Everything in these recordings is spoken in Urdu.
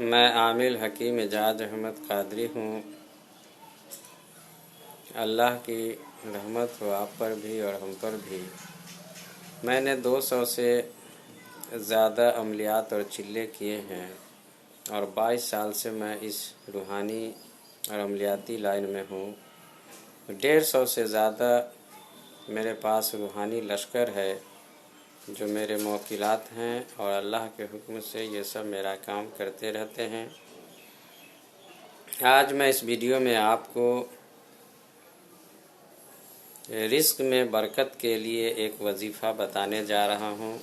میں عامل حکیم اعجاز احمد قادری ہوں۔ اللہ کی رحمت ہو آپ پر بھی اور ہم پر بھی۔ میں نے 200 سے زیادہ عملیات اور چلے کیے ہیں اور 22 سال سے میں اس روحانی اور عملیاتی لائن میں ہوں۔ 150 سے زیادہ میرے پاس روحانی لشکر ہے جو میرے موکلات ہیں اور اللہ کے حکم سے یہ سب میرا کام کرتے رہتے ہیں۔ آج میں اس ویڈیو میں آپ کو رزق میں برکت کے لیے ایک وظیفہ بتانے جا رہا ہوں۔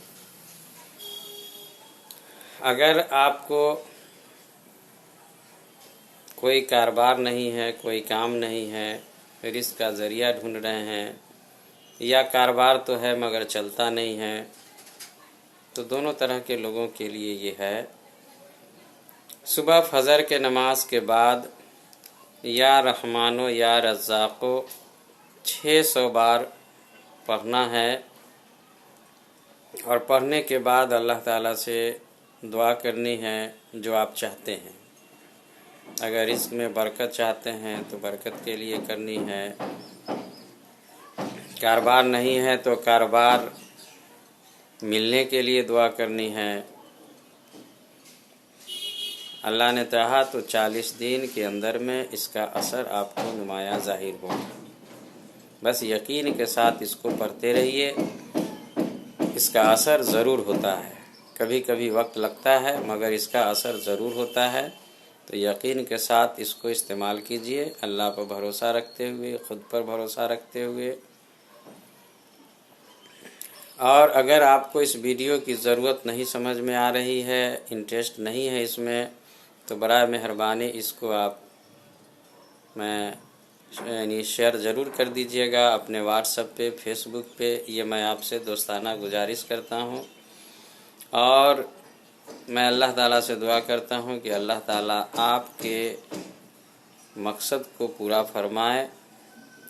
اگر آپ کو کوئی کاروبار نہیں ہے، کوئی کام نہیں ہے، رزق کا ذریعہ ڈھونڈ رہے ہیں، یا کاروبار تو ہے مگر چلتا نہیں ہے، تو دونوں طرح کے لوگوں کے لیے یہ ہے۔ صبح فجر کے نماز کے بعد یا رحمانو یا رزاقو 600 بار پڑھنا ہے، اور پڑھنے کے بعد اللہ تعالیٰ سے دعا کرنی ہے جو آپ چاہتے ہیں۔ اگر رزق میں برکت چاہتے ہیں تو برکت کے لیے کرنی ہے، کاروبار نہیں ہے تو کاروبار ملنے کے لیے دعا کرنی ہے۔ اللہ نے چاہا تو 40 دن کے اندر میں اس کا اثر آپ کو نمایاں ظاہر ہوگا۔ بس یقین کے ساتھ اس کو پڑھتے رہیے، اس کا اثر ضرور ہوتا ہے۔ کبھی کبھی وقت لگتا ہے مگر اس کا اثر ضرور ہوتا ہے، تو یقین کے ساتھ اس کو استعمال کیجئے، اللہ پر بھروسہ رکھتے ہوئے، خود پر بھروسہ رکھتے ہوئے۔ اور اگر آپ کو اس ویڈیو کی ضرورت نہیں سمجھ میں آ رہی ہے، انٹرسٹ نہیں ہے اس میں، تو برائے مہربانی اس کو آپ شیئر ضرور کر دیجئے گا اپنے واٹس ایپ پہ، فیس بک پہ۔ یہ میں آپ سے دوستانہ گزارش کرتا ہوں، اور میں اللہ تعالیٰ سے دعا کرتا ہوں کہ اللہ تعالیٰ آپ کے مقصد کو پورا فرمائے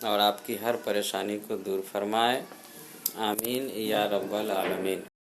اور آپ کی ہر پریشانی کو دور فرمائے۔ آمین یا رب العالمین۔